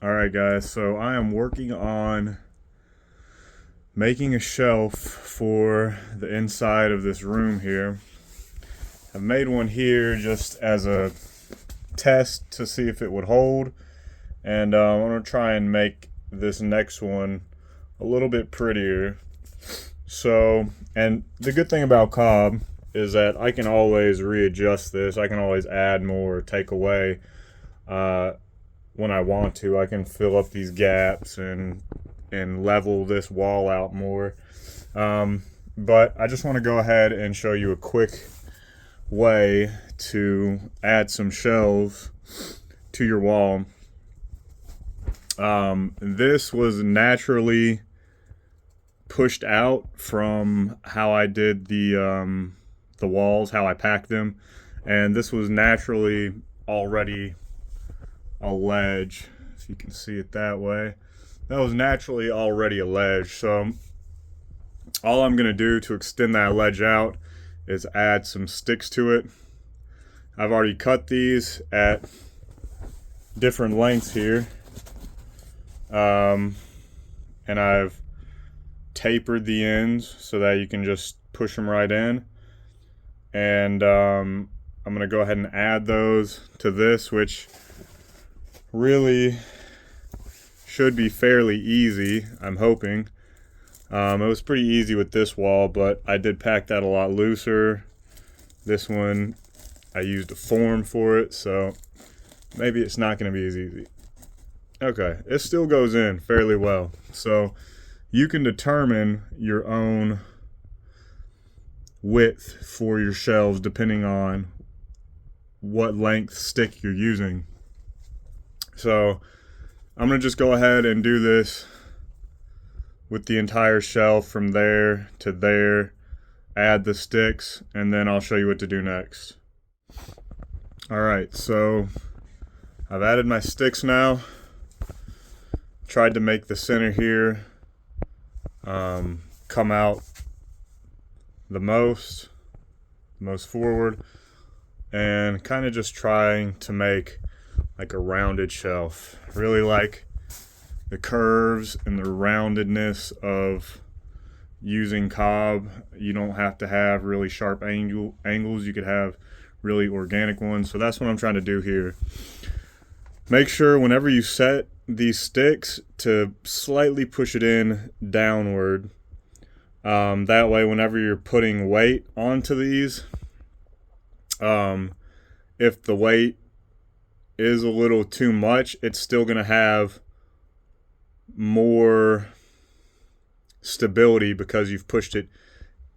Alright guys, so I am working on making a shelf for the inside of this room here. I've made one here just as a test to see if it would hold, and I'm going to try and make this next one a little bit prettier. So, and the good thing about cobb is that I can always readjust this. I can always add more or take away when I want to. I can fill up these gaps and level this wall out more. But I just want to go ahead and show you a quick way to add some shelves to your wall. This was naturally pushed out from how I did the walls, how I packed them, and this was naturally already a ledge, if you can see it that way. That was naturally already a ledge, so all I'm gonna do to extend that ledge out is add some sticks to it. I've already cut these at different lengths here, and I've tapered the ends so that you can just push them right in. And I'm gonna go ahead and add those to this, which really should be fairly easy, I'm hoping. It was pretty easy with this wall, but I did pack that a lot looser. This one, I used a form for it, so maybe it's not going to be as easy. Okay, it still goes in fairly well. So you can determine your own width for your shelves depending on what length stick you're using. So I'm going to just go ahead and do this with the entire shelf from there to there, add the sticks, and then I'll show you what to do next. Alright, so I've added my sticks now. Tried to make the center here come out the most forward, and kind of just trying to make like a rounded shelf. Really like the curves and the roundedness of using cobb. You don't have to have really sharp angles. You could have really organic ones. So that's what I'm trying to do here. Make sure whenever you set these sticks to slightly push it in downward. That way whenever you're putting weight onto these, if the weight is a little too much, it's still going to have more stability because you've pushed it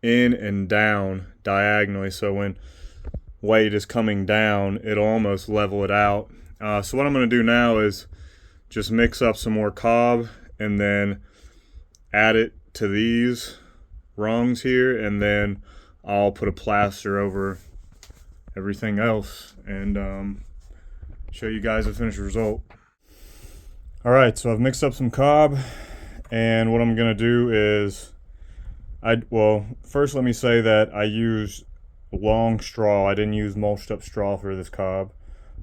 in and down diagonally. So when weight is coming down, it'll almost level it out. So what I'm going to do now is just mix up some more cobb and then add it to these rungs here, and then I'll put a plaster over everything else and show you guys the finished result. Alright, so I've mixed up some cobb, and what I'm going to do is, first let me say that I used long straw. I didn't use mulched up straw for this cobb.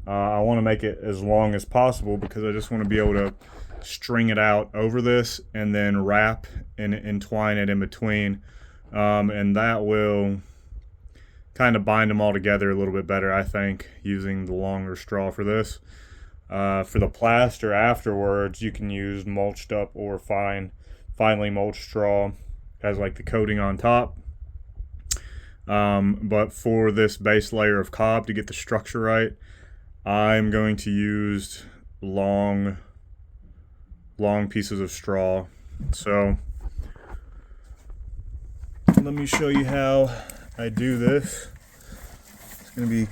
I want to make it as long as possible because I just want to be able to string it out over this and then wrap and entwine it in between, and that will kind of bind them all together a little bit better, I think, using the longer straw for this. For the plaster afterwards, you can use mulched up or finely mulched straw as like the coating on top. But for this base layer of cobb, to get the structure right, I'm going to use long pieces of straw. So let me show you how I do this. It's going to be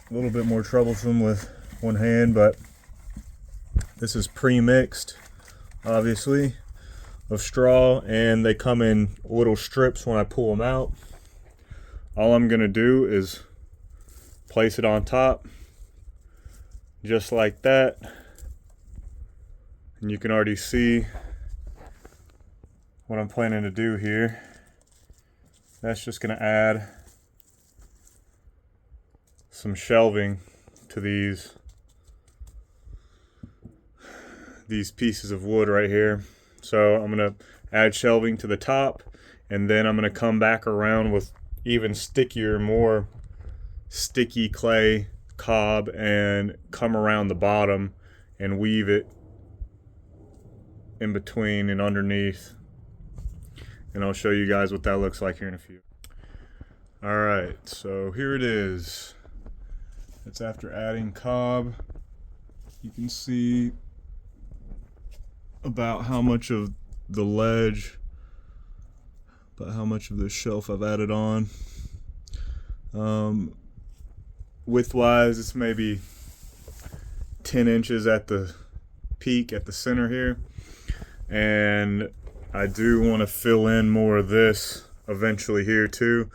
a little bit more troublesome with one hand, but this is pre-mixed, obviously, of straw, and they come in little strips when I pull them out. All I'm going to do is place it on top, just like that, and you can already see what I'm planning to do here. That's just going to add some shelving to these these pieces of wood right here. So I'm gonna add shelving to the top, and then I'm gonna come back around with even stickier, more sticky clay cob and come around the bottom and weave it in between and underneath. And I'll show you guys what that looks like here in a few. All right, so here it is. It's after adding cob. You can see about how much of the ledge, about how much of this shelf I've added on. Width-wise, it's maybe 10 inches at the peak, at the center here. And I do want to fill in more of this eventually here too.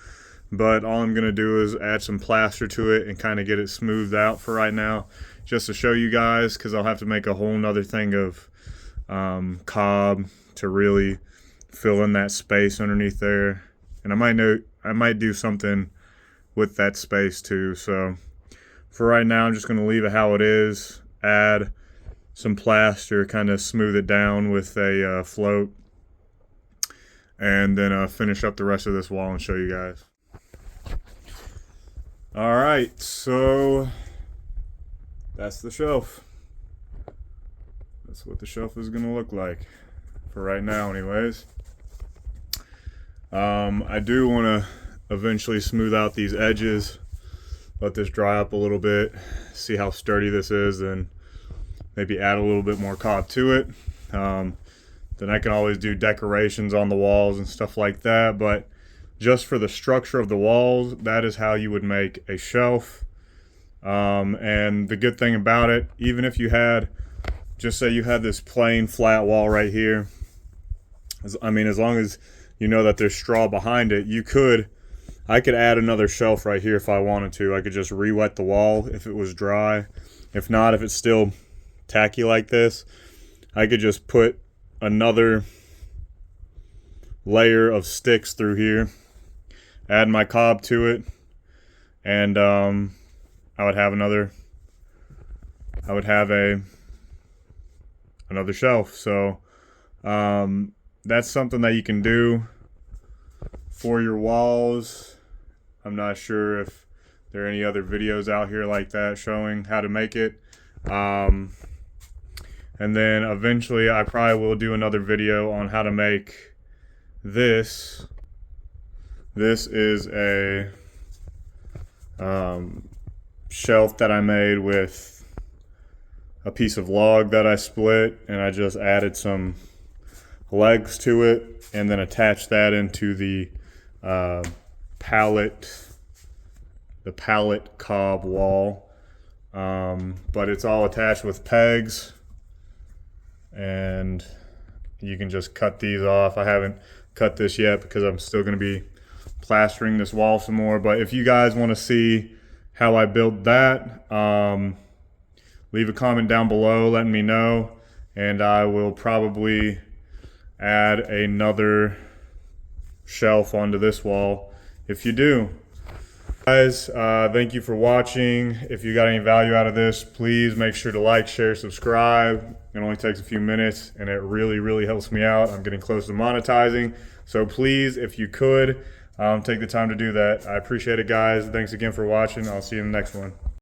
But all I'm going to do is add some plaster to it and kind of get it smoothed out for right now, just to show you guys, because I'll have to make a whole nother thing of cob to really fill in that space underneath there. And I might do something with that space too. So for right now, I'm just going to leave it how it is, add some plaster, kind of smooth it down with a float, and then finish up the rest of this wall and show you guys. All right, so that's the shelf. That's what the shelf is gonna look like for right now anyways. I do want to eventually smooth out these edges, let this dry up a little bit, see how sturdy this is, and maybe add a little bit more cob to it. Then I can always do decorations on the walls and stuff like that, but just for the structure of the walls, that is how you would make a shelf. And the good thing about it, even if you had, just say you had this plain flat wall right here, as long as you know that there's straw behind it, I could add another shelf right here if I wanted to. I could just re-wet the wall if it was dry. If not, if it's still tacky like this, I could just put another layer of sticks through here, add my cob to it, and I would have another shelf. So that's something that you can do for your walls. I'm not sure if there are any other videos out here like that showing how to make it. And then eventually I probably will do another video on how to make this. This is a shelf that I made with a piece of log that I split, and I just added some legs to it and then attached that into the pallet cob wall. But it's all attached with pegs, and you can just cut these off. I haven't cut this yet because I'm still going to be plastering this wall some more. But if you guys want to see how I built that, leave a comment down below letting me know, and I will probably add another shelf onto this wall if you do. Guys, thank you for watching. If you got any value out of this, please make sure to like, share, subscribe. It only takes a few minutes and it really helps me out. I'm getting close to monetizing, so please, if you could, take the time to do that. I appreciate it, guys. Thanks again for watching. I'll see you in the next one.